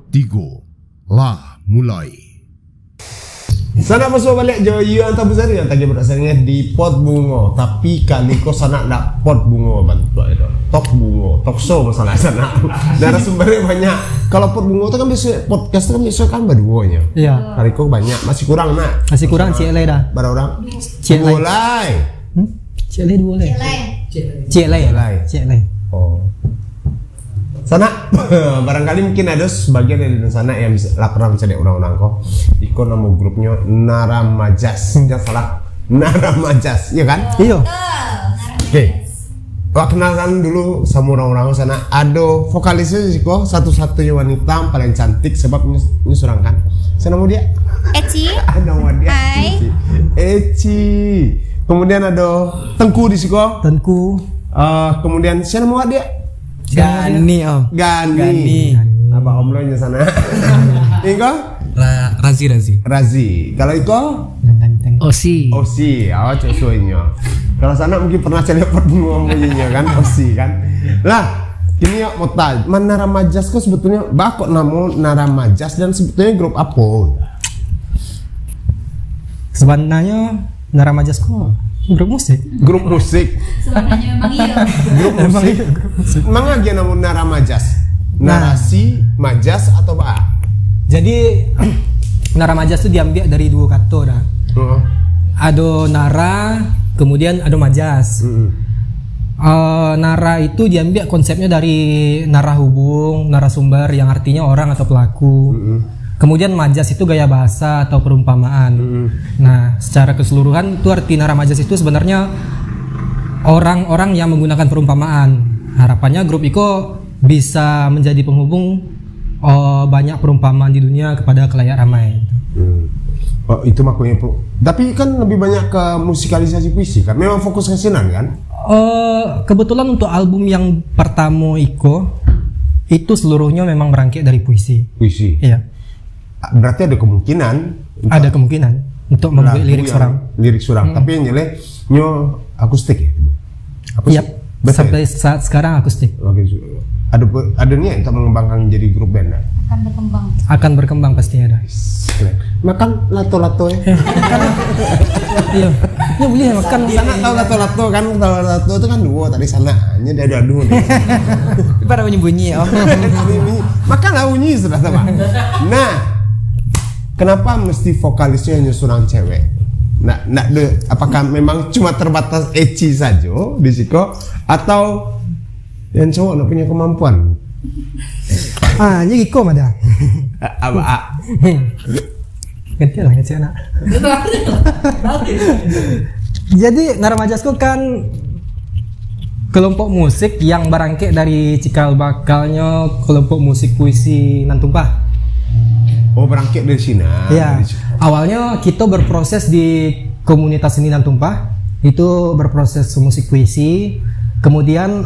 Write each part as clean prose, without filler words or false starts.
Tigo lah mulai. Sana masuk balik Joyo yang tak besar yang tadi berasalnya di pot bunga, tapi kali kau sana nak pot bunga bantu itu. Tok bunga, tok show masalah sana. Narasumbernya banyak. Kalau pot bunga itu kan biasa podcast itu kan biasa kan berduanya. Iya. Kali kau banyak, masih kurang nak. Masih kurang Cielai dah. Berapa orang? Cielai. Cielai dua leh. Cielai. Oh. Sana barangkali mungkin ada sebagian dari sana yang bisa pernah mencari orang-orang kok. Iko nama grupnya Naramajas. Jangan salah. Naramajas, ya kan? Iya. Oke. Wah, kenalkan dulu sama orang-orang sana. Ada vokalisnya sih kok, satu-satunya wanita yang paling cantik sebab nyusurang kan. Saya nama dia? Eci. Nama dia. Hai. Eci. Kemudian ada Tengku di siko. Tengku. Kemudian siapa nama dia? Gani om. Gani. Apa om lo nya sana? Iko? Razi. Kalau Iko? Osi. Osi. Coconya. Kalau sana mungkin pernah cari pot bunga kan? Osi kan. Lah, ini ya mau tanya, Naramajas kok sebetulnya bakok nama Naramajas dan sebetulnya grup apa? Sebenarnya Naramajas kok grup musik. Grup musik. Sebenarnya memang iya. Grup musik. Emang aja nama Naramajas. Narasi, majas atau apa? Jadi Naramajas itu diambil dari dua kata dah. Ada nara, kemudian ada majas. Nara itu diambil konsepnya dari nara hubung, narasumber yang artinya orang atau pelaku. Kemudian majas itu gaya bahasa atau perumpamaan. Nah, secara keseluruhan itu arti nara majas itu sebenarnya orang-orang yang menggunakan perumpamaan. Harapannya grup Iko bisa menjadi penghubung banyak perumpamaan di dunia kepada khalayak ramai. Oh, itu makanya tapi kan lebih banyak ke musikalisasi puisi kan. Memang fokus ke sinan kan? Kebetulan untuk album yang pertama Iko itu seluruhnya memang berangkat dari puisi. Puisi. Iya. Berarti ada kemungkinan. Ada kemungkinan untuk membuat lirik seorang. Tapi yang jelas nyo akustik ya. Iya. Sampai saat sekarang akustik. Oke. Ada niat untuk mengembangkan jadi grup band. Akan berkembang pasti ada. Makan lato-lato ya. Iya. Ya boleh makan. Sana tahu lato-lato kan? Lato-lato itu kan dua tadi sana. Hanya ada dua nih. Pada bunyi-bunyi. Makan lah bunyi sudah sama. Nah, kenapa mesti vokalisnya hanya seorang cewek? Apakah memang cuma terbatas Eci saja di Siko atau yang cowok nak punya kemampuan? Ini Iko ada. Apa? Ganti anak. Jadi Naramajasko kan kelompok musik yang berangkat dari cikal bakalnya kelompok musik puisi Nantumpah. Oh, berangkat dari sini. Iya. Awalnya kita berproses di komunitas seni Nantumpah, itu berproses musik puisi. Kemudian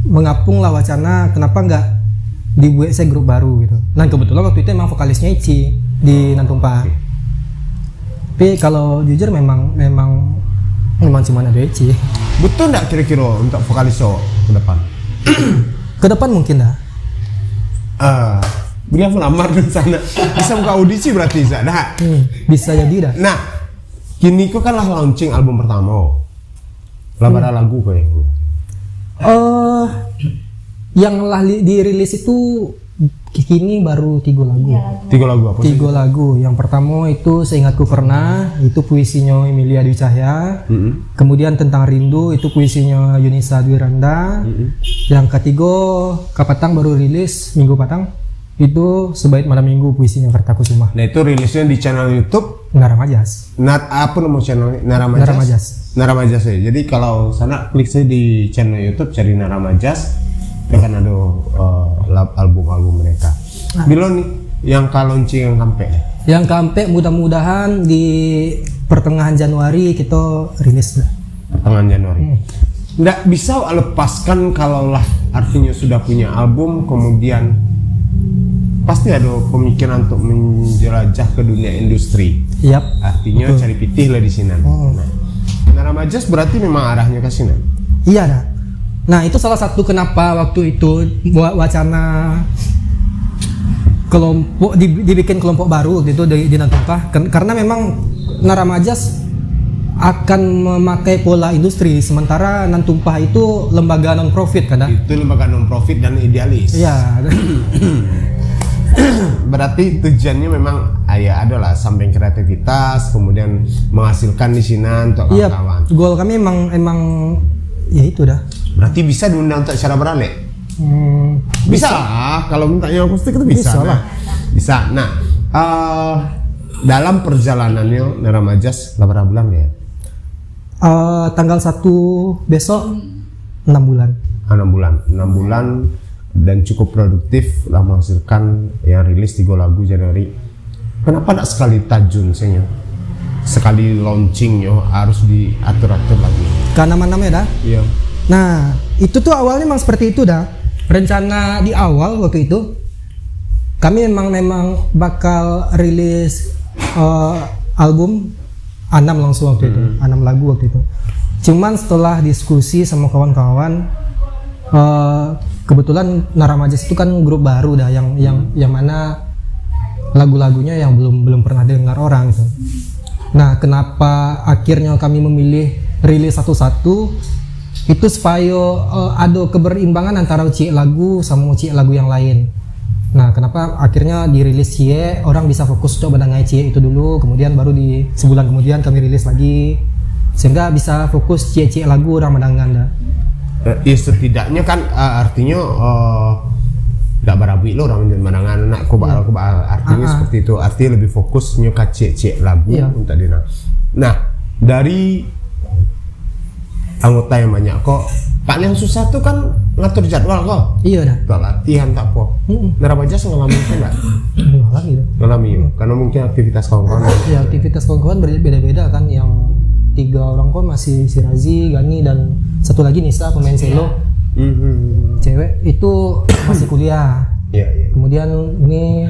mengapunglah wacana kenapa nggak dibuat saya grup baru gitu. Nah kebetulan waktu itu emang vokalisnya Ici di Nantumpah. Tapi kalau jujur memang cuma ada Ici. Betul nggak kira-kira untuk vokalis ke depan? Ke depan mungkin dah. Beliau melamar di sana. Bisa buka audisi berarti Zana. Bisa jadi dah. Nah, kini kok kan lah launching album pertama. Berapa lagu kok yang? Yang lah dirilis itu kini baru 3 lagu. 3 lagu apa sih? 3 lagu. Yang pertama itu Seingatku Pernah, itu puisinya Emilia Dwi Cahya. Kemudian Tentang Rindu, itu puisinya Yunisa Dwiranda. Yang ketiga Kapatang baru rilis minggu patang. Itu Sebaik Malam Minggu puisinya Kartakusuma. Nah itu rilisnya di channel YouTube Naramajas. Apa nama channelnya? Naramajas ya. Jadi kalau sana klik saja di channel YouTube cari Naramajas, akan ada album-album mereka. Bilo nih yang launching yang sampai. Yang sampai mudah-mudahan di pertengahan Januari kita rilis. Pertengahan Januari. Nggak bisa lepaskan kalau lah artinya sudah punya album kemudian pasti ada pemikiran untuk menjelajah ke dunia industri. Yap. Artinya cari pitih lah di sini. Naramajas berarti memang arahnya ke sini. Iya dah. Nah itu salah satu kenapa waktu itu wacana kelompok dibikin kelompok baru gitu di Nantumpah karena memang Naramajas akan memakai pola industri, sementara Nantumpah itu lembaga non profit kan? Itu lembaga non profit dan idealis. Iya. Berarti tujuannya memang ya adalah samping kreativitas, kemudian menghasilkan di sini untuk Iya, kawan-kawan. goal kami emang ya itu dah. Berarti bisa diundang untuk secara beralih? Bisa lah, kalau mintanya akustik itu bisa. Bisa lah. Bisa. Nah, dalam perjalanannya Naramajas berapa bulan ya? Tanggal 1 besok 6 bulan. 6 bulan dan cukup produktif lah menghasilkan yang rilis 3 lagu Januari. Kenapa tidak sekali tajun sehnya? Sekali launchingnya harus diatur-atur lagi. Karena namanya dah. Iya. Nah, itu tuh awalnya memang seperti itu dah. Rencana di awal waktu itu kami memang bakal rilis album 6 langsung waktu itu, 6 lagu waktu itu. Cuman setelah diskusi sama kawan-kawan, kebetulan Naramajas itu kan grup baru dah yang mana lagu-lagunya yang belum pernah dengar orang gitu. Nah, kenapa akhirnya kami memilih rilis satu-satu itu supaya ada keberimbangan antara uci lagu sama uci lagu yang lain. Nah, kenapa akhirnya dirilis Cie, orang bisa fokus coba dengar Cie itu dulu, kemudian baru di sebulan kemudian kami rilis lagi, sehingga bisa fokus Cie lagu orang mendengar dah. Ya setidaknya kan artinya nggak barabi lo orang mendengar anak koba artinya seperti itu, artinya lebih fokus nyoka Cie lagu untuk dina. Nah, dari anggota yang banyak kok paling susah tuh kan ngatur jadwal kok. Iya dah. Gak latihan tak po. Naramajas ngalamin kan nggak? Lagi dah. Ngalami ya? Karena mungkin aktivitas kawan-kawan. Ya, aktivitas kawan-kawan beda-beda kan. Yang 3 orang kok masih si Razi, Gani, dan satu lagi Nisa pemain selo. Cewek itu masih kuliah. Iya. Kemudian ini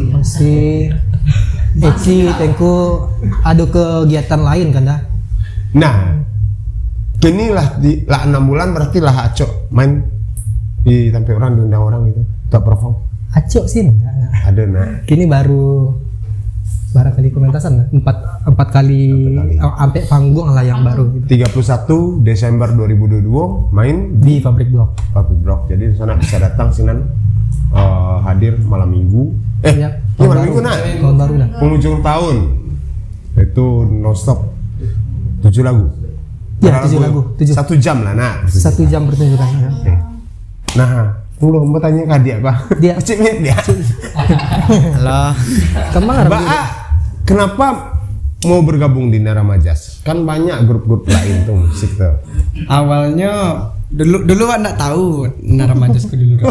masih Eci, Tengku ada kegiatan lain kan dah. Nah, kini lah 6 bulan berarti lah Acok main di tampil orang, diundang orang gitu, tak perform. Acok sih enggak. Ada nak. Kini baru kali pementasan 4 kali sampai panggung lah yang baru gitu. 31 Desember 2022 main Di Pabrik Blok. Jadi di sana bisa datang sinan hadir malam minggu. Iya, Malam minggu nak. Tahun baru dah. Penghujung tahun itu nonstop 7 lagu. Ya, 7 lagu. 1 jam lah nak. 1 jam pertunjukan. Ya. Nah, belum mau tanya ke dia apa? Dia. Cik dia. Halo. Kemana? Mbak A, kenapa mau bergabung di Naramajas? Kan banyak grup-grup lain tuh musik tuh. Awalnya dulu nggak tahu Naramajas ke dulu.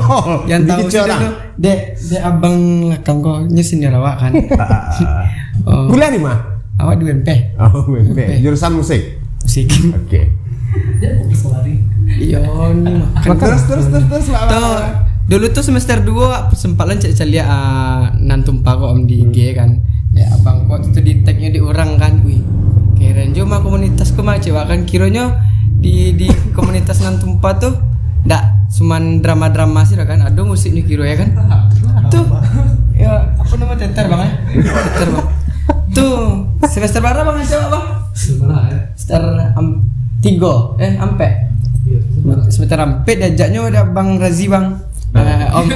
Yang tahu sih dulu dek abang lekang kok nyusin awak kan. Kuliah di mana? Awak di UMP. Oh, UMP. Jurusan musik. Musik. Oke. Iya nih. Terus Tuh, dulu tuh semester 2 sempat lancar lihat Nantumpah kok om di IG kan. Ya abang kok itu di tagnya di orang kan. Wih. Keren juga komunitas mah cewek kan kiranya di komunitas Nantumpah tuh ndak cuman drama-drama sih kan, ada musiknya kiro ya kan. Tuh. Ya, apa nama teater Bang? Teater Bang. Tuh, semester berapa Bang coba Bang? Semester 3 ampe. Semester ampe diajaknya ada Bang Razi Bang. Om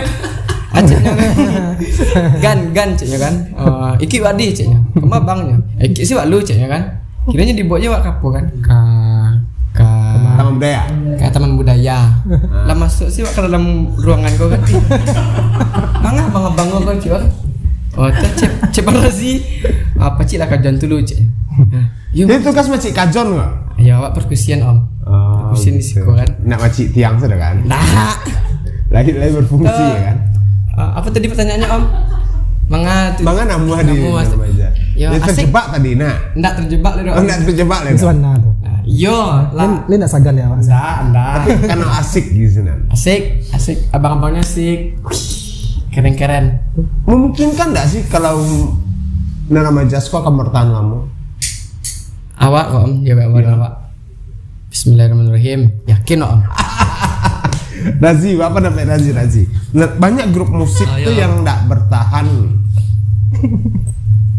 aceknya gan ceknya kan. Iki wadi ceknya. Kema bangnya. Iki sih wak lu ceknya kan. Kiranya dibuatnya wak kapo kan? Taman budaya. Ke taman budaya. Lah masuk sih wak ke dalam ruangan kau kan. Bang kau cek. Oh, cek Bang Razi. Apa cik lah kajon dulu cek. Dia tugas macik kajon enggak? Ya wak perkusian om. Perkusian di situ kan. Nak macik tiang sudah kan? Nah. Lagi berfungsi ya kan? Apa tadi pertanyaannya om? Mangat namuah di Naramajas. Yo, Dia terjebak tadi nak. Nggak terjebak lho. Oh, enggak terjebak lagi. Suana tuh. Yo, lah. Lu enggak sagan ya, Mas? Nggak. Tapi kan asik gitu nan. Asik. Abang-abangnya asik. Keren-keren. Memungkinkan enggak sih kalau Naramajas kok akan bertahan lama? Awak kok om, jawab awak. Bismillahirrahmanirrahim. Yakin om? Razi, apa namanya Razi? Nah, banyak grup musik tuh yang nggak bertahan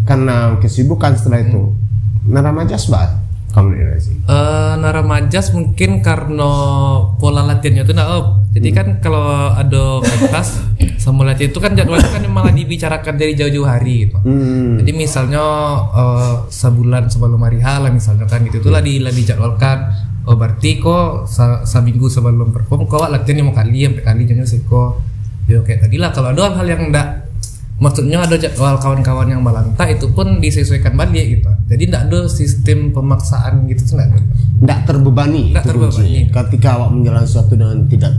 karena kesibukan setelah itu. Naramajas kamu nih Razi? Naramajas mungkin karena pola latihannya itu jadi kan kalau ada pentas sama latihan itu kan jadwalnya kan malah dibicarakan dari jauh-jauh hari gitu. Jadi misalnya sebulan sebelum hari H lah misalnya kan gitu itulah dijadwalkan. Oh berarti kok seminggu sebelum perform kok latihan 5 kali sampai kali jadinya kok. Ya kayak tadi lah kalau ada hal yang enggak maksudnya ada jadwal kawan-kawan yang balanta itu pun disesuaikan balik gitu. Jadi enggak ada sistem pemaksaan gitu enggak ada. Enggak terbebani. Enggak terbebani. Ketika awak menjalani sesuatu dengan tidak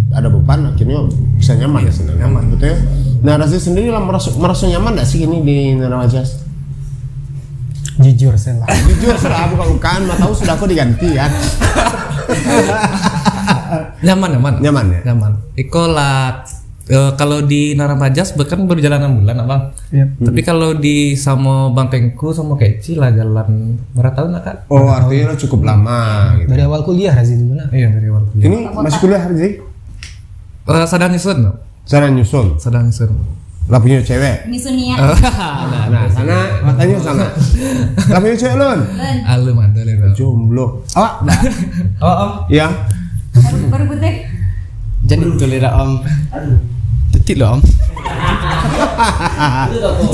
ada beban akhirnya bisa nyaman ya senang. Nyaman betul ya. Nah, Razi sendiri lah merasa nyaman enggak sih ini di Naramajas? Jujur saya lah. Jujur serah bukan tahu sudah aku diganti kan. Nyaman ya. Nyaman. Ikolah kalau di Naramajas bahkan baru jalan 6 bulan Abang. Yep. Tapi kalau di sama Bang Tengku sama Keci lah jalan berapa tahun lah Kak? Oh, artinya cukup lama gitu. Dari awal kuliah Razi dulu. Iya, dari awal kuliah. Ini masih kuliah Razi? Sedang nyusun. Sedang nyusun. Lah punya cewek. Misunia. Nah, sana matanya sana. Lah punya cewek lun. Alu mantul itu. Jomblo. Awak dah. Oh. Iya. Baru putih. Jadi betul ya Om. Detik loh Om.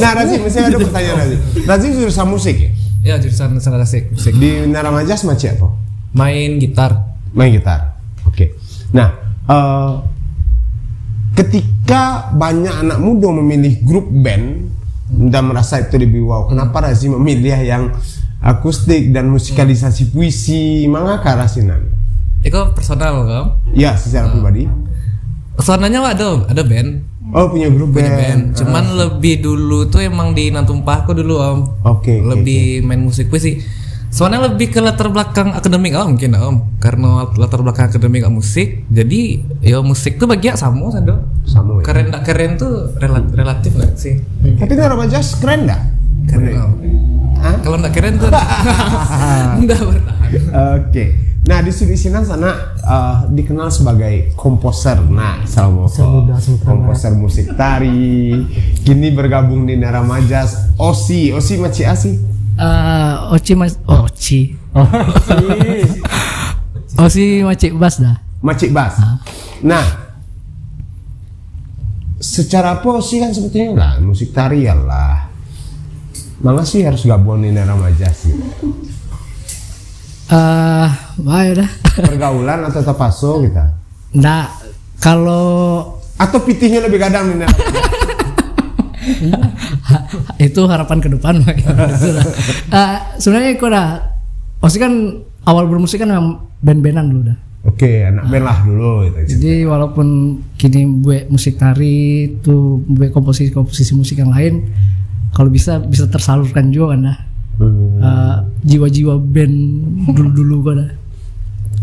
Nah, Razi, mesti ada pertanyaan Razi. Razi jurusan musik ya? Ya jurusan musik. Di Naramajas macam apa? Main gitar. Oke. Nah, ketika banyak anak muda memilih grup band dan merasa itu lebih wow, kenapa Razi memilih yang akustik dan musikalisasi puisi? Mengapa Razinan? Itu personal kan? Ya, secara pribadi. Soalnya ada band. Oh, punya grup band. Cuman lebih dulu tuh emang di Nantumpahku dulu Om. Oke. Lebih main musik puisi. Soalnya lebih ke latar belakang akademik mungkin Om. Karena latar belakang akademik musik, jadi ya musik tuh bagi sama ya. Keren tak keren tuh relatif nggak sih? Tapi Naramajas keren nggak? Keren Om. Kalau nggak keren tuh nggak bertahan. Oke. Nah, di sini sana dikenal sebagai komposer. Nah, komposer musik tari. Kini bergabung di Naramajas. Osi macam asi. Osi Macik Bas dah. Macik Bas. Nah, secara apa Osi kan sebetulnya lah musik tarian lah. Mangga sih harus gabung di Naramajas sih. Baik dah. Pergaulan atau tapaso kita? Nggak, kalau atau pitihnya lebih kadang di Naramajas. itu harapan ke depan. Sebenarnya kok dah Osi kan awal bermusik kan memang band-bandan dulu dah. Oke, anak band lah dulu gitu. Jadi walaupun kini buat musik tari tuh buat komposisi musik yang lain, kalau bisa tersalurkan juga kan dah. Jiwa-jiwa band dulu kok dah.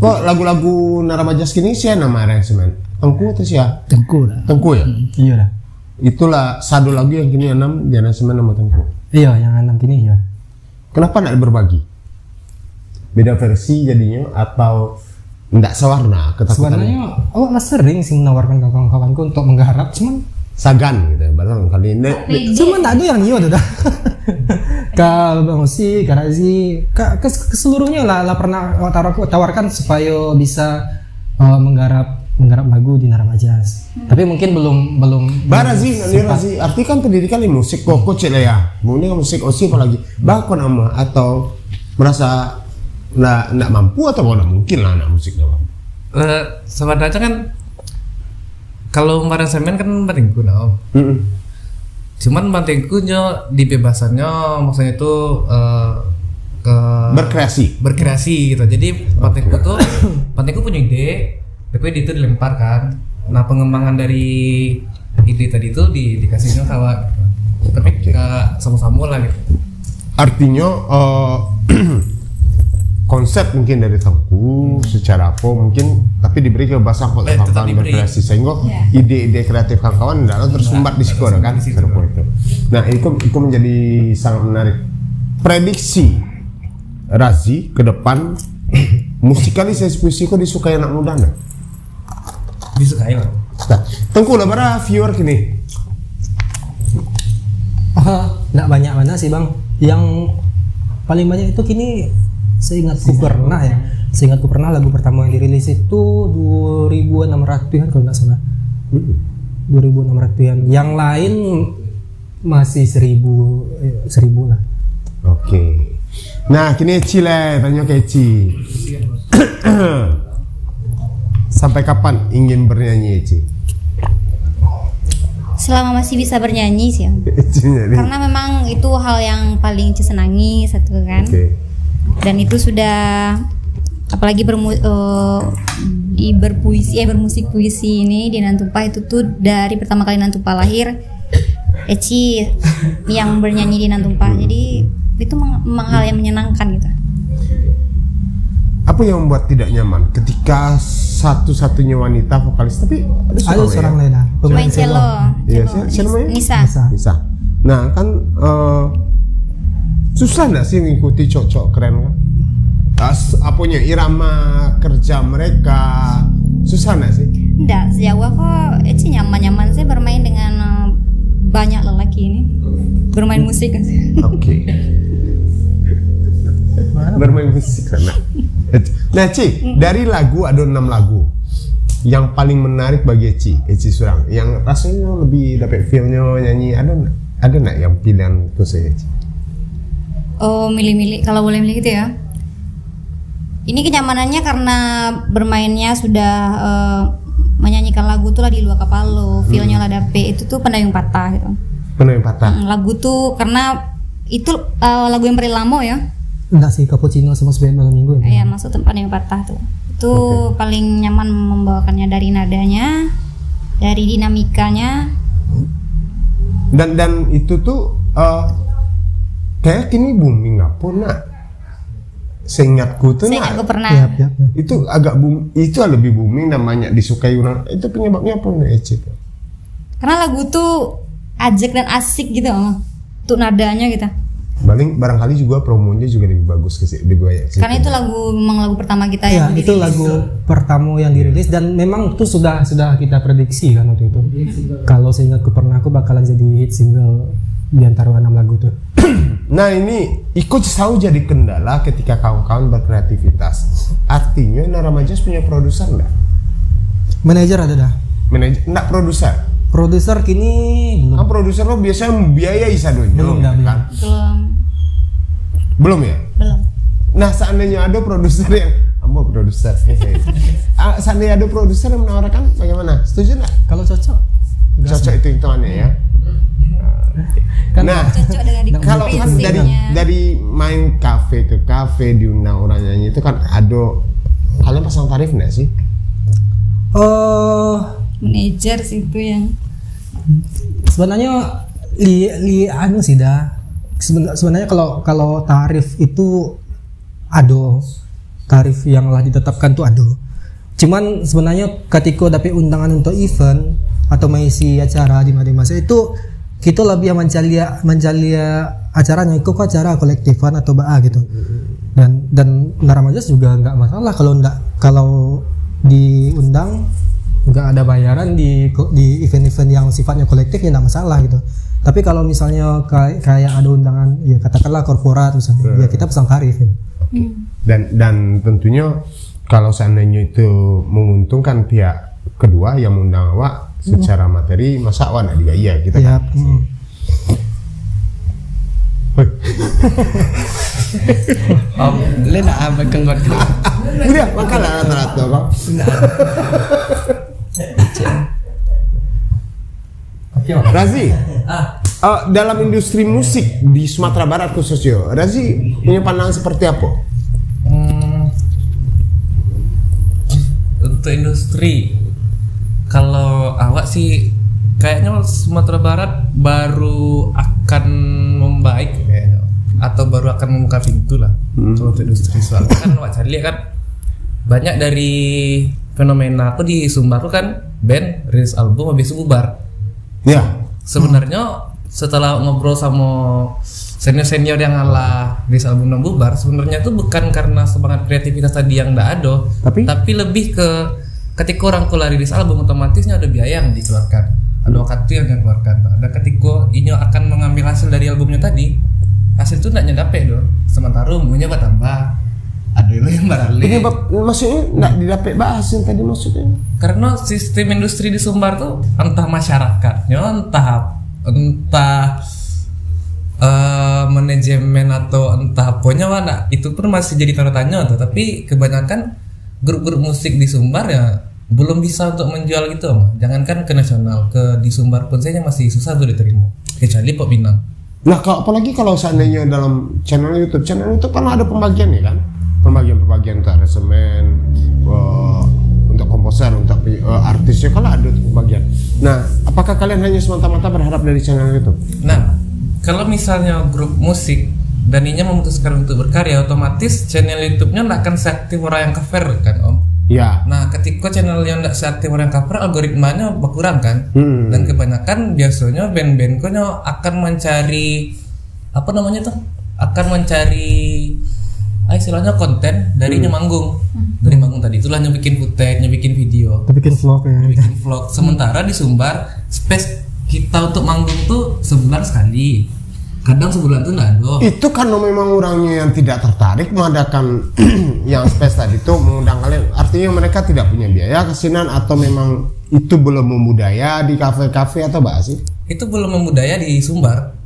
Kok lagu-lagu Naramajas kini sih nama aransemen? Tengku atau siapa? Tengku dah. Tengku ya? Iya dah. Itulah satu lagu yang kini 6 di aransemen nama Tengku. Iya, yang 6 kini ya. Kenapa tidak berbagi? Beda versi jadinya atau tidak sewarna ketakutannya? Sebenarnya awak sering sih menawarkan ke kawan-kawanku untuk menggarap, cuman Sagan gitu, barang kali ini. Cuman tak ada yang iyo tuh dah. Ke Bang Osi, ke Razi, ke seluruhnya lah pernah tawarkan supaya bisa menggarap lagu di Naramajas. Tapi mungkin belum. Razi, arti kan pendidikan di musik kok cek lah ya. Mungkin kan musik Osi apalagi. Bahkan nama atau merasa nggak mampu atau nggak mungkin lah anak musik nggak mampu. Sebenarnya kan kalau kemarin semen kan Bantengku cuman Bantengku dibebasannya maksudnya itu ke berkreasi gitu. Jadi Bantengku punya ide, tapi ide itu dilempar kan. Nah pengembangan dari ide tadi itu dikasihnya kawan, tapi sama-sama lah gitu. Artinya konsep mungkin dari Tengku secara apa mungkin, tapi diberi kebebasan oleh kawan-kawan berkreasi sehingga ide-ide kreatif kawan-kawan tidak tersumbat di sekolah kan itu. Nah itu menjadi sangat menarik. Prediksi Razi ke depan musikalisasi puisi kok disukai anak muda nggak? disukai Bang. Nah, Tengku lah para viewer kini. Nggak banyak mana sih bang. Yang paling banyak itu kini seingatku pernah lagu pertama yang dirilis itu 2.600-an kalau nggak salah. 2.600-an. Yang lain masih 1.000 lah. Oke. Nah, kini Eci lah, tanya ke Eci. Sampai kapan ingin bernyanyi Eci? Selama masih bisa bernyanyi sih ya. Ecinya nih. Karena memang itu hal yang paling Ci senangi satu kan. Oke. Dan itu sudah apalagi bermusik puisi ini di Nantumpah itu tuh dari pertama kali Nantumpah lahir Eci yang bernyanyi di Nantumpah. Jadi itu memang hal yang menyenangkan gitu. Apa yang membuat tidak nyaman ketika satu-satunya wanita vokalis tapi Ada seorang lain Main cello. Iya, siapa namanya? Nisa. Bisa. Nah, kan susah nggak sih mengikuti cocok keren kan? Apanya irama kerja mereka susah nggak sih? Enggak, sejauh kok Eci nyaman-nyaman sih bermain dengan banyak lelaki ini. Bermain musik. Oke. Bermain musik karena. Nah, Ci, dari lagu ada 6 lagu. Yang paling menarik bagi Eci Surang, yang rasanya lebih dapat feel-nya nyanyi, ada nggak yang pilihan khusus Eci? Oh, milih-milih kalau boleh milih gitu ya. Ini kenyamanannya karena bermainnya sudah menyanyikan lagu tuh lah di luar kapal lo, feel-nya lah dapet itu tuh Pendayung Patah gitu. Pendayung Patah. Lagu tuh karena itu lagu yang paling lama ya. Enggak sih, Cappuccino sama Sebaik Malam Minggu. Iya, maksud Pendayung Patah tuh. Itu paling nyaman membawakannya dari nadanya, dari dinamikanya. Dan itu tuh kayak kini booming apa nak? Seingatku tuh Saya nggak pernah. Yap. itu agak itu lebih booming dan banyak disukai orang. Itu penyebabnya apa nih Eci? Karena lagu tuh ajak dan asik gitu, untuk nadanya gitu. Barangkali juga promonya juga lebih bagus lebih banyak sih. Karena itu memang lagu pertama kita Ya, yang itu lagu pertama yang dirilis dan memang itu sudah kita prediksi kan waktu itu. Kalau seingatku pernah aku bakalan jadi hit single di antara 6 lagu tuh. Nah, ini ikut selalu jadi kendala ketika kawan-kawan berkreativitas. Artinya Nara Majas punya produser enggak? Manajer ada dah. Manajer enggak produser. Produser kini belum. Kan produser lo biasanya membiayai sadonyo kan? Belum ya? belum. Nah, seandainya ada produser yang produser. Seandainya ada produser yang menawarkan bagaimana? Setuju enggak? Kalau cocok. Cocok itu hitungannya ya. Kan Nah, Cocok dengan kalau kan dari main kafe ke kafe diundang orang nyanyi itu kan ada kalian pasang tarif nggak sih? Manajer sih itu yang Sebenarnya anu sih dah. Sebenarnya kalau tarif itu ada tarif yang lah ditetapkan tuh ada. Cuman sebenarnya ketika dapat undangan untuk event atau mengisi acara di masa itu kita lebih mencari acaranya itu acara kolektifan atau BA gitu. Dan Nara Majas juga nggak masalah kalau diundang nggak ada bayaran di event-event yang sifatnya kolektif ya nggak masalah gitu. Tapi kalau misalnya kayak ada undangan ya katakanlah korporat misalnya ya kita pasang tarif. Gitu. Dan tentunya kalau seandainya itu menguntungkan pihak kedua yang mengundang awak secara materi masa awak nggak juga iya kita Ya, kan. Lena apa kenggot. Udah makalah rata-rata kok. Razi, dalam industri musik di Sumatera Barat khususnya, Razi punya pandangan seperti apa? Untuk industri, kalau awak sih kayaknya Sumatera Barat baru akan membaik ya, atau baru akan membuka pintu lah kalau untuk industri. Soalnya kan awak cari lihat kan banyak dari fenomena aku di Sumbar tuh kan band rilis album habis itu bubar. Ya, Sebenarnya setelah ngobrol sama senior-senior yang ngalah rilis album dan bubar, sebenarnya itu bukan karena semangat kreativitas tadi yang nggak ada, Tapi lebih ke ketika orang tuh rilis album otomatisnya ada biaya yang dikeluarkan, ada waktu yang dikeluarkan. Dan ketika Inyo akan mengambil hasil dari albumnya tadi, hasil itu tidak nyedape dong. Sementara umumnya bertambah. Ada lo yang barale. Ini maksudnya nggak didapat bahas yang tadi maksudnya. Karena sistem industri di Sumbar tuh entah masyarakatnya, entah manajemen atau entah apanya mana, itu pun masih jadi tanda tanya tuh. Tapi kebanyakan grup-grup musik di Sumbar ya belum bisa untuk menjual gitu. Jangankan ke nasional, ke di Sumbar pun saya masih susah tuh diterima. Kecuali Pop Minang. Nah, apalagi kalau seandainya dalam channel YouTube kan ada pembagian ya kan? Pembagian untuk aransemen, untuk komposer, untuk artisnya kalau ada pembagian. Nah, apakah kalian hanya semata-mata berharap dari channel YouTube? Nah, kalau misalnya grup musik dan Inya memutuskan untuk berkarya, otomatis channel YouTube-nya nggak akan seaktif orang yang cover kan Om? Ya. Nah, ketika channel yang nggak seaktif orang yang cover, algoritmanya berkurang kan? Dan kebanyakan biasanya band-bandnya akan mencari apa namanya tuh? Akan mencari istilahnya konten dari manggung. Dari manggung tadi itulah bikin footage, bikin video, bikin vlog ya. bikin vlog. Sementara di Sumbar space kita untuk manggung tuh sebulan sekali, kadang sebulan tuh nggak ada. Itu karena memang orangnya yang tidak tertarik mengadakan yang space tadi itu mengundang kalian. Artinya mereka tidak punya biaya kesinan atau memang itu belum membudaya di kafe-kafe atau apa sih? Itu belum membudaya di Sumbar.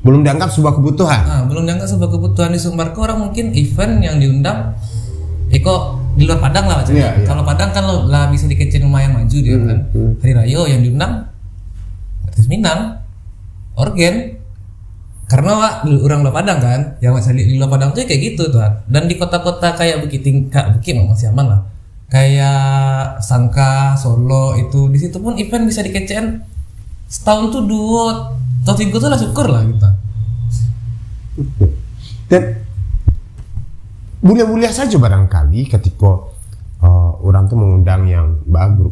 Belum dianggap sebuah kebutuhan. Nah, belum dianggap sebuah kebutuhan di Sumbar. Kok orang mungkin event yang diundang, kok di luar Padang lah macamnya. Iya. Kalau Padang kan lah bisa dikecil lumayan maju dia kan. Hari Raya yang diundang artis Minang, organ. Karena orang luar Padang kan, yang saya lihat di luar Padang tuh kayak gitu tuh. Dan di kota-kota kayak Bukit masih aman lah. Kayak Sangka, Solo itu di situ pun event bisa dikecilin setahun tuh 2 atau 3 tuh lah syukur lah kita. Dan boleh-boleh saja barangkali ketika orang tuh mengundang yang bagus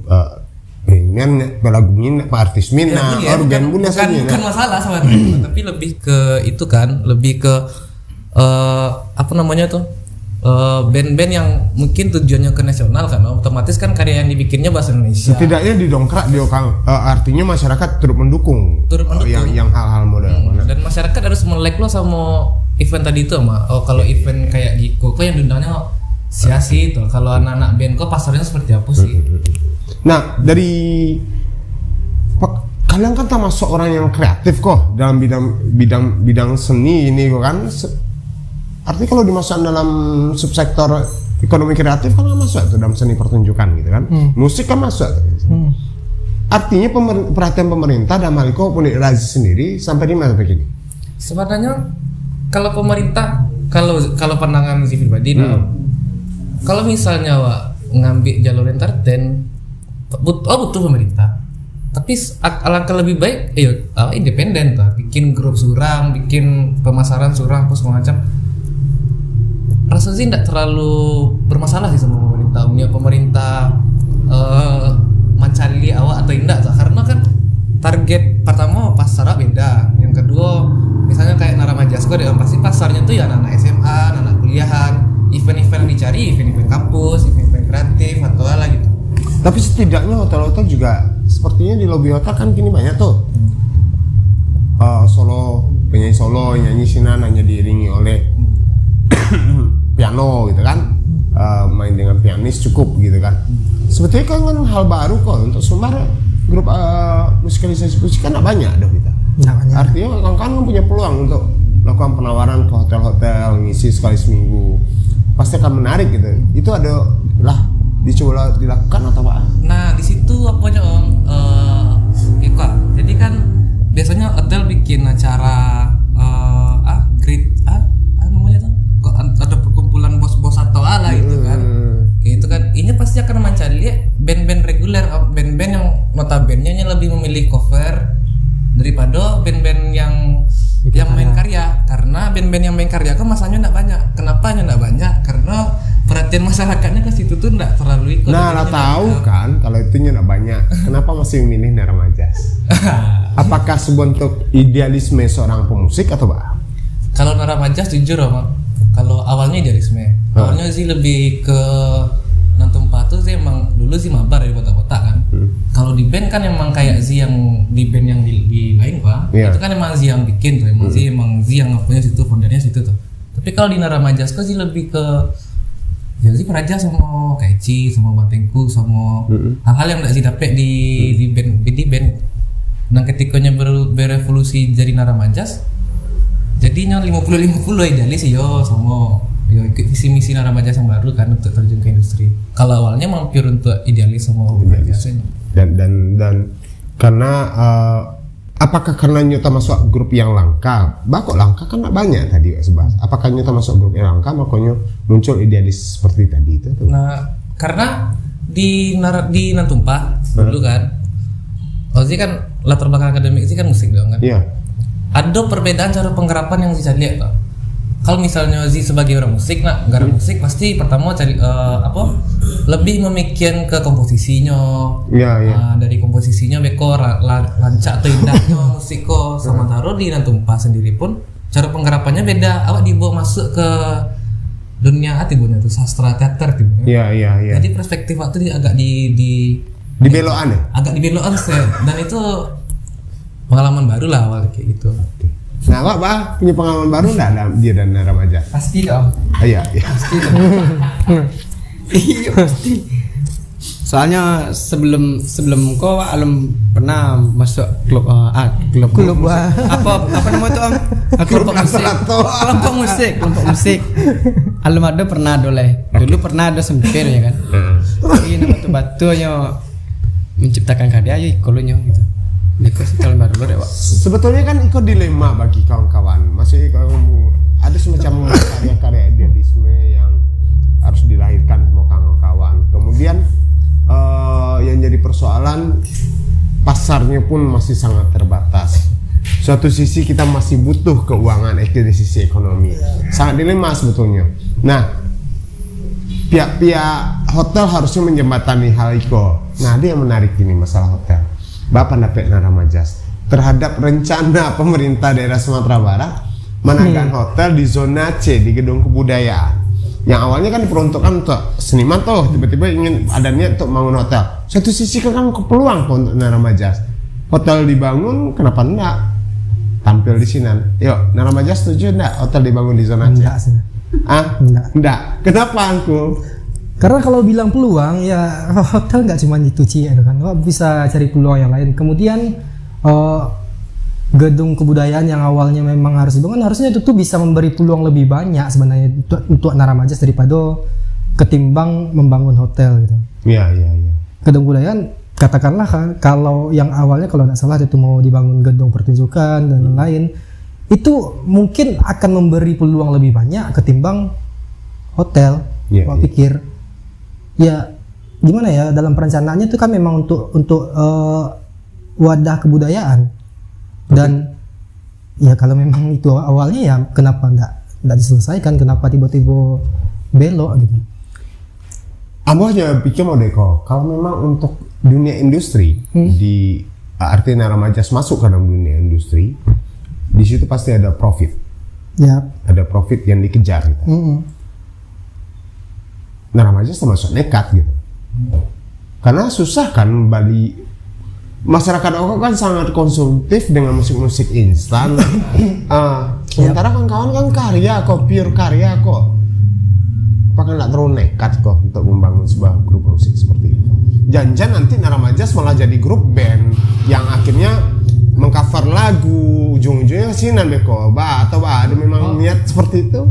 pengen lagunya artis Minang, organ boleh saja. Bukan masalah sebenarnya, tapi lebih ke itu kan, lebih ke apa namanya tuh? Band-band yang mungkin tujuannya ke nasional kan, otomatis kan karya yang dibikinnya bahasa Indonesia. Setidaknya didongkrak artinya masyarakat turut mendukung. Yang hal-hal model. Dan masyarakat harus melek lo sama event tadi itu sama. Oh kalau event kayak Giko kok yang diundangnya sia-sia itu. Kalau anak-anak band kok pasarnya seperti apa sih? Nah dari kalian kan termasuk orang yang kreatif kok dalam bidang seni ini kok kan. Artinya kalau dimasukkan dalam subsektor ekonomi kreatif kan masuk tuh dalam seni pertunjukan gitu kan. Musik kan masuk. Artinya perhatian pemerintah dan Maliko Punik Razi sendiri sampai di mana begini? Sebenarnya kalau pemerintah kalau pandangan si pribadi kalau misalnya ngambil jalur entertain butuh pemerintah. Tapi alangkah lebih baik independen tuh, bikin grup surang, bikin pemasaran surang apa segala macam. Rasa sih tidak terlalu bermasalah sih sama pemerintah. Pemerintah mencari awak atau tidak, karena kan target pertama pasar beda. Yang kedua misalnya kayak Naramajasko dia pasti pasarnya tuh ya anak SMA, anak kuliahan, event-event dicari, event-event kampus, event-event kreatif atau apa gitu. Tapi setidaknya hotel-hotel juga sepertinya di lobi hotel kan kini banyak tuh penyanyi solo, nyanyi sinan hanya diiringi oleh piano gitu kan, main dengan pianis cukup gitu kan. Sebetulnya kan hal baru kok untuk Sumbar grup musikalisasi musik kan banyak dong kita. Artinya kan punya peluang untuk melakukan penawaran ke hotel-hotel, ngisi sekali seminggu, pasti akan menarik gitu. Itu ada lah dicoba dilakukan atau apa? Nah di situ apanya Om? Jadi kan biasanya hotel bikin acara namanya tuh ada perkumpulan bos-bos atau ala gitu kan. Kayak itu kan ini pasti akan mencari band-band reguler, band-band yang notabene-nya lebih memilih cover daripada band-band yang main karya. Karena band-band yang main karya kan masanya enggak banyak. Kenapa enggak banyak? Karena perhatian masyarakatnya ke situ tuh enggak terlalu ikut. Nah, lah tahu kan kalau itunya enggak banyak. Kenapa masih memilih Naramajas? Apakah sebentuk idealisme seorang pemusik atau apa? Kalau Naramajas jujur Om, kalau awalnya idealisme. Awalnya sih lebih ke Nantumpa tuh sih emang dulu dulu sih mabar dari kota-kota kan. Kalau di band kan emang kayak Z yang di band yang di lain Pak. Iya. Itu kan emang Z yang bikin tuh, emang Z yang ngapunya situ, foundernya situ tuh. Tapi kalau di Naramajas kok sih lebih ke ya sih Praja sama Keci sama Bantengku sama hal-hal yang enggak sih dapet di band. Dan ketikanya berevolusi jadi Naramajas jadinya 50-50 idealis yo sama yo ikut visi misi Naramajas yang baru kan untuk terjun ke industri. Kalau awalnya mampir untuk idealis sama biasanya. Dan karena apakah karena Nyota masuk grup yang langka? Kok langka kan banyak tadi sebahas. Apakah Nyota masuk grup yang langka makanya muncul idealis seperti tadi itu? Nah, karena di Nantumpah dulu kan Ozi kan latar belakang akademik sih kan musik dong kan. Iya. Ada perbedaan cara penggarapan yang bisa lihat Pak. Kalau misalnya Ozi sebagai orang musik, garap musik pasti pertama cari lebih memikirkan ke komposisinya. Iya. Dari komposisinya beko lancak atau indahnya musik kok. Sementara di Nantumpah sendiri pun cara penggarapannya beda. Awak dibawa masuk ke dunia tibunya tuh sastra teater gitu. Iya. Jadi perspektif waktu agak Dibelokan ya? Agak dibelokan dan itu pengalaman baru lah awal kayak gitu. Nah, Pak punya pengalaman baru nggak dia dan Naramajas? Pasti dong. Iya. Iya pasti. Soalnya sebelum kau alum pernah masuk klub musik. Apa namanya itu Om? Kelompok musik. Alum ada pernah doleh. Dulu pernah ada sempir ya kan. Ini nama batu-batunya menciptakan karya aja ikolunya gitu. Itu kalau baru ya Pak. Sebetulnya kan itu dilema bagi kawan-kawan. Masih ada semacam karya-karya idealisme yang harus dilahirkan semua kawan-kawan. Kemudian yang jadi persoalan pasarnya pun masih sangat terbatas. Suatu sisi kita masih butuh keuangan dari sisi ekonomi. Sangat dilema sebetulnya. Nah, pihak-pihak hotel harusnya menjembatani hal itu. Nah, ada yang menarik ini masalah hotel. Bapak dapat Naramajas terhadap rencana pemerintah daerah Sumatera Barat menangkan hotel di zona C di gedung kebudayaan. Yang awalnya kan diperuntukkan untuk seniman tuh, tiba-tiba ingin ada niat untuk bangun hotel. Satu sisi kan peluang untuk Naramajas. Hotel dibangun, kenapa enggak tampil di sini? Yuk, Naramajas setuju enggak hotel dibangun di zona C? Enggak sih. Enggak. Kenapa aku? Karena kalau bilang peluang ya hotel nggak cuma itu ya kan, bisa cari peluang yang lain. Kemudian gedung kebudayaan yang awalnya memang harus dibangun harusnya itu tuh bisa memberi peluang lebih banyak sebenarnya untuk Naramajas daripada ketimbang membangun hotel gitu. Iya. Gedung kebudayaan katakanlah kalau yang awalnya kalau nggak salah itu mau dibangun gedung pertunjukan dan lain-lain itu mungkin akan memberi peluang lebih banyak ketimbang hotel. Gua pikir ya gimana ya dalam perencanaannya itu kan memang untuk wadah kebudayaan dan ya kalau memang itu awalnya ya kenapa enggak diselesaikan, kenapa tiba-tiba belok gitu. Abah aja pikir mau deko kalau memang untuk dunia industri di arti Naramajas masuk ke dalam dunia industri di situ pasti ada profit ya, ada profit yang dikejar gitu. Naramajas termasuk nekat gitu karena susah kan Bali masyarakat aku kan sangat konsumtif dengan musik-musik instan. Sementara kawan-kawan kan karya kok, pure karya kok. Apakah nggak terlalu nekat kok untuk membangun sebuah grup musik seperti itu? Jangan nanti Naramajas malah jadi grup band yang akhirnya mengcover lagu, ujung-ujungnya sih nambah atau ada memang niat seperti itu?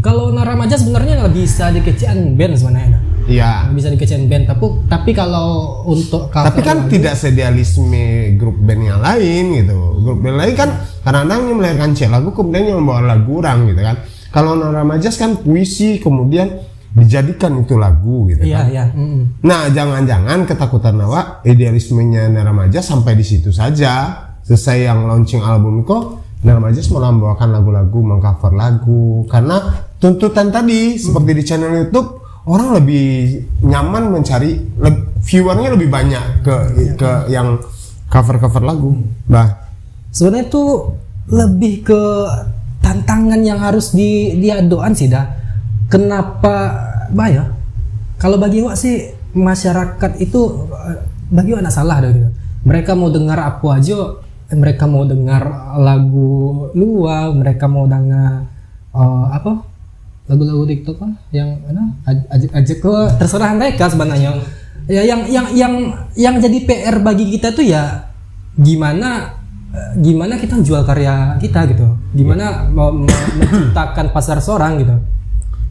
Kalau Naramajas sebenarnya nggak bisa dikecian band sebenarnya. Iya. Bisa dikecian band, tapi kalau untuk cover tapi kan lagu, tidak seidealisme grup band yang lain gitu. Grup band lain kan kadang-kadang melahirkan lagu kemudian membawa lagu orang gitu kan. Kalau Naramajas kan puisi kemudian dijadikan itu lagu gitu kan. Iya. Nah, jangan-jangan ketakutan awak idealismenya Naramajas sampai di situ saja. Selesai yang launching album kok Naramajas malah membawakan lagu-lagu, mengcover lagu karena tuntutan tadi seperti di channel YouTube orang lebih nyaman mencari viewernya lebih banyak ke yang cover lagu. Sebenarnya itu lebih ke tantangan yang harus diadoan sih dah. Kenapa ya? Kalau bagi Wak sih masyarakat itu bagaimana salah dah gitu. Mereka mau dengar apa aja, mereka mau dengar lagu luar, mereka mau dengar lagu-lagu TikTok yang ajak ke terserah mereka sebenarnya. Ya yang jadi PR bagi kita tuh ya gimana kita jual karya kita gitu, gimana menciptakan pasar seorang gitu.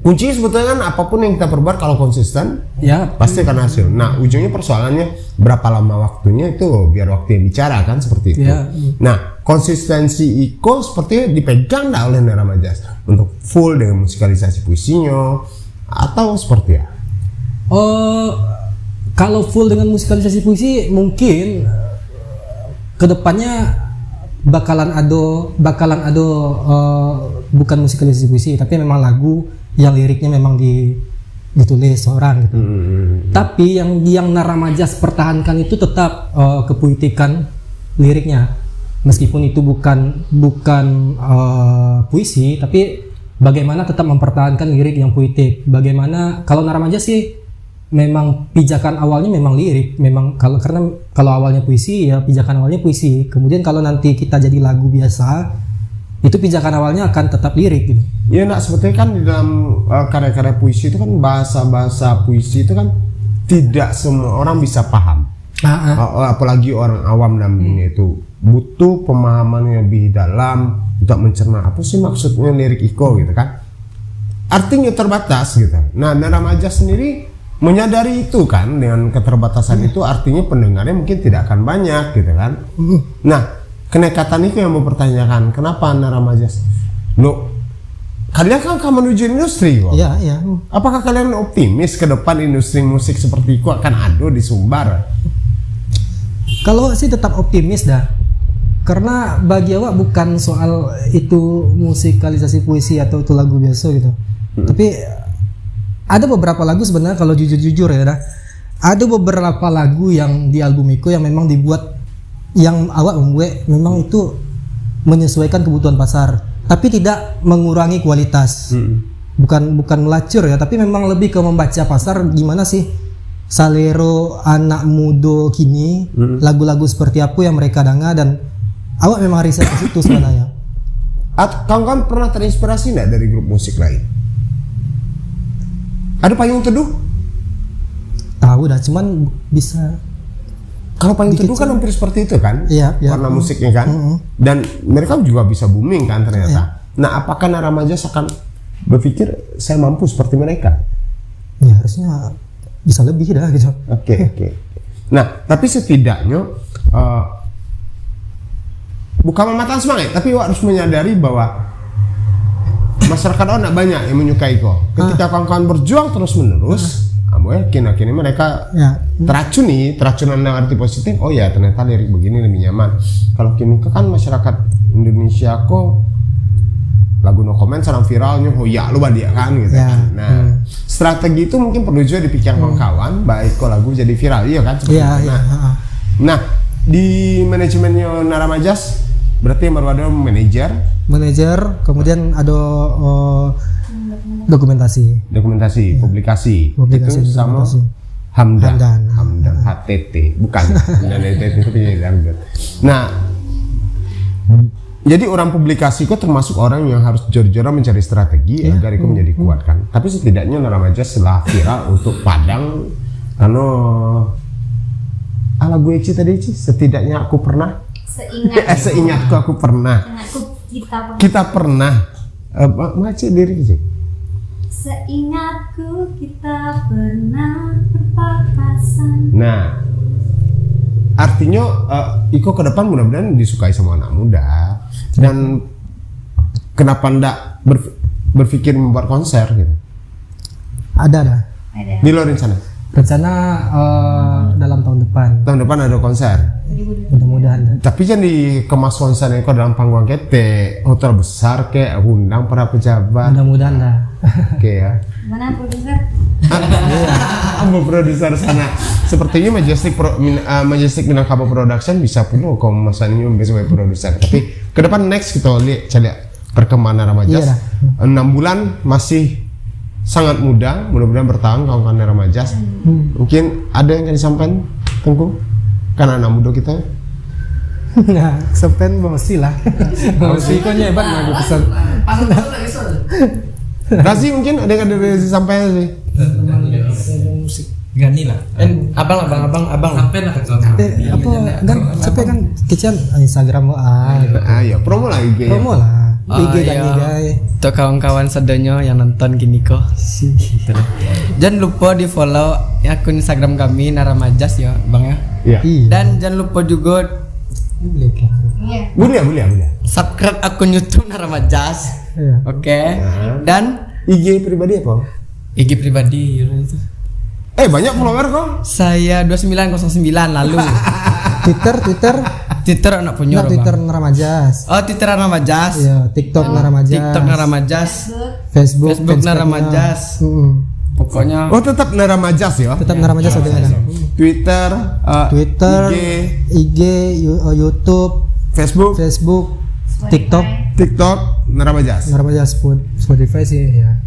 Kunci sebetulnya kan apapun yang kita perbuat kalau konsisten Ya pasti akan hasil. Nah ujungnya persoalannya berapa lama waktunya itu biar waktu yang bicara kan seperti itu. Ya. Nah konsistensi Iko sepertinya dipegang dah oleh Nara Majas untuk full dengan musikalisasi puisinya atau seperti ya? Kalau full dengan musikalisasi puisi mungkin kedepannya bakalan ada bukan musikalisasi puisi tapi memang lagu yang liriknya memang ditulis seorang gitu. Tapi yang Nara Majas pertahankan itu tetap kepuitikan liriknya, meskipun itu bukan puisi, tapi bagaimana tetap mempertahankan lirik yang puitik. Bagaimana kalau Nara Majas sih memang pijakan awalnya memang lirik, memang karena awalnya puisi ya pijakan awalnya puisi. Kemudian kalau nanti kita jadi lagu biasa, itu pijakan awalnya akan tetap lirik gitu. Ya nak sebetulnya kan di dalam karya-karya puisi itu kan bahasa puisi itu kan tidak semua orang bisa paham. Apalagi orang awam dalam dunia itu butuh pemahaman yang lebih dalam untuk mencerna apa sih maksudnya lirik Iko gitu kan. Artinya terbatas gitu. Nah Nara Majas sendiri menyadari itu kan, dengan keterbatasan itu artinya pendengarnya mungkin tidak akan banyak gitu kan. Nah kenekatan itu yang mempertanyakan kenapa Nara Majas kalian kan menuju industri kok. Iya. Apakah kalian optimis ke depan industri musik seperti itu akan ada di Sumbar? Kalau sih tetap optimis dah, karena bagi awak bukan soal itu musikalisasi puisi atau itu lagu biasa gitu. Tapi ada beberapa lagu sebenarnya kalau jujur ya dah, ada beberapa lagu yang di album Iko yang memang dibuat, yang awak membuat memang itu menyesuaikan kebutuhan pasar, tapi tidak mengurangi kualitas. Bukan melacur ya, tapi memang lebih ke membaca pasar gimana sih salero anak muda kini, lagu-lagu seperti apa yang mereka dengar, dan awak memang riset ke situ sebenarnya. Kawan-kawan pernah terinspirasi nggak dari grup musik lain? Ada Payung Teduh? Tahu dah, cuman bisa. Kalau Payung Teduh kan hampir seperti itu kan, Iya. warna musiknya kan, dan mereka juga bisa booming kan ternyata. Nah, apakah Nara Majas akan berpikir saya mampu seperti mereka? Ya harusnya bisa lebih dah gitu. Oke. Nah, tapi setidaknya bukan mematahkan semangat, tapi harus menyadari bahwa masyarakat tidak banyak yang menyukai kok. Ketika kawan-kawan berjuang terus-menerus, aku yakin akhirnya mereka teracunan dalam arti positif. Oh ya, ternyata lirik begini lebih nyaman. Kalau kini kan masyarakat Indonesia kok lagu no comment sarang viralnya, oh ya lu dia kan gitu. Nah, strategi itu mungkin perlu juga dipikirkan kawan-kawan, baik kok lagu jadi viral, iya kan? Nah, di manajemennya Nara Majas berarti baru ada manajer, kemudian ada dokumentasi, publikasi itu sama Hamdan HTT, bukan Hamdan HTT itu penyanyi dangdut. Nah, jadi orang publikasi kok termasuk orang yang harus jor-joran mencari strategi agar itu menjadi kuat kan. Tapi setidaknya Nara Majas setelah viral untuk Padang, karena lagu Eci tadi setidaknya aku pernah. Seingatku aku pernah. Kita pernah. Macet diri Ci. Seingatku kita pernah berpapasan. Nah, artinya Iko ke depan mudah-mudahan disukai sama anak muda. Dan kenapa ndak berpikir membuat konser gitu? Ada dah. Di luar rencana? Rencana dalam tahun depan. Tahun depan ada konser. Mudah-mudahan. Tapi jangan dikemas konser Iko dalam panggung kete, hotel besar kayak undang para pejabat. Mudah-mudahan dah. Oke ya. Mana produser? Produser sana. Sepertinya Majestic Minangkabau Production bisa penuh kalau Mas Ani sebagai produser. Tapi ke depan next kita lihat perkembangan Nara Majas. 6 bulan masih sangat muda, mudah-mudahan bertahan kawan-kawan Nara Majas. Mungkin ada yang akan disampaikan Tengku? Karena anak muda kita. Nah, sepen emosi lah. Emosi kok hebat lagu pesan. Razi mungkin ada yang ada disampaikan sih. Gani lah. Abang. Sampai lah Apa kan sampai kan kecil Instagram Ayo promo lagi IG. promo lah. IG iya. Gani guys. Untuk kawan-kawan sedonyo yang nonton gini kok. Jangan lupa di follow akun Instagram kami Nara Majas ya bang ya. Iya. Dan jangan lupa juga Boleh. subscribe akun YouTube Nara Majas. Iya. Oke. Dan IG pribadi apa? IG pribadi itu. Banyak follower kok. Saya 2909 lalu. Twitter anak punya Nah, Twitter Nara Majas. Oh, Twitter Nara Majas. Iya, TikTok Nara Majas. TikTok Nara Majas. Facebook Nara Instagramnya. Majas. Pokoknya Oh tetap Nara Majas ya. Tetap Nara Majas ada. Twitter, Twitter, IG, YouTube, Facebook, TikTok, Nara Majas. Nara Majas, Spotify sih ya.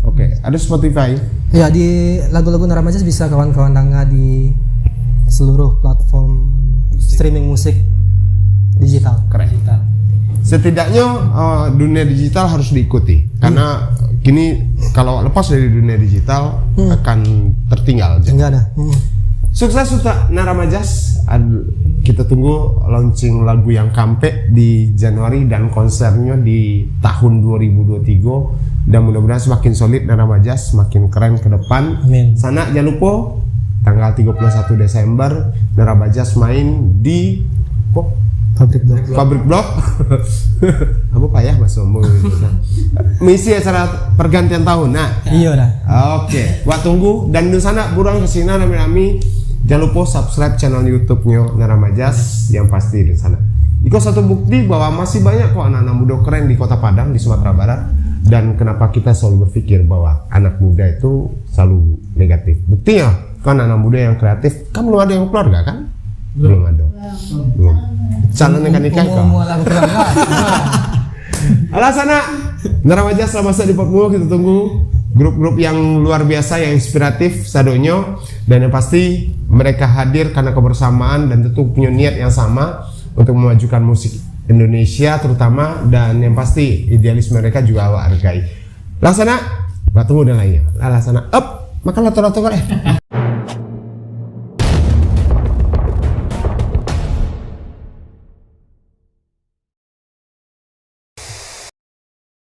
Oke, ada Spotify. Ya di lagu-lagu Nara Majas bisa kawan-kawan dengar di seluruh platform streaming musik digital. Keren. Setidaknya dunia digital harus diikuti karena kini kalau lepas dari dunia digital akan tertinggal. Enggak ada. Sukses untuk Nara Majas. Kita tunggu launching lagu yang Kampe di Januari dan konsernya di tahun 2023 dan mudah-mudahan semakin solid Nara Majas, semakin keren ke depan. Amin. Sana jangan lupa tanggal 31 Desember Nara Majas main di Pabrik Blok. Apa payah Mas Omong misi acara pergantian tahun. Nah, Iya dah. oke, buat tunggu dan di sana burang kesini rame-rame. Jangan lupa subscribe channel YouTube-nya Nara Majas yang pasti di sana. Itu satu bukti bahwa masih banyak kok anak-anak muda keren di Kota Padang di Sumatera Barat. Dan kenapa kita selalu berpikir bahwa anak muda itu selalu negatif. Buktinya kan anak muda yang kreatif kan belum ada yang keluarga kan? Belum ada. Belum. Calon yang nikah kok. Alah sana Nara Majas selama masa di Papua kita tunggu grup-grup yang luar biasa yang inspiratif sadonyo dan yang pasti mereka hadir karena kebersamaan dan tentu punya niat yang sama untuk memajukan musik Indonesia terutama dan yang pasti idealisme mereka juga awak hargai. Laksana, tunggu dan lainnya. Laksana up, makan lato-lato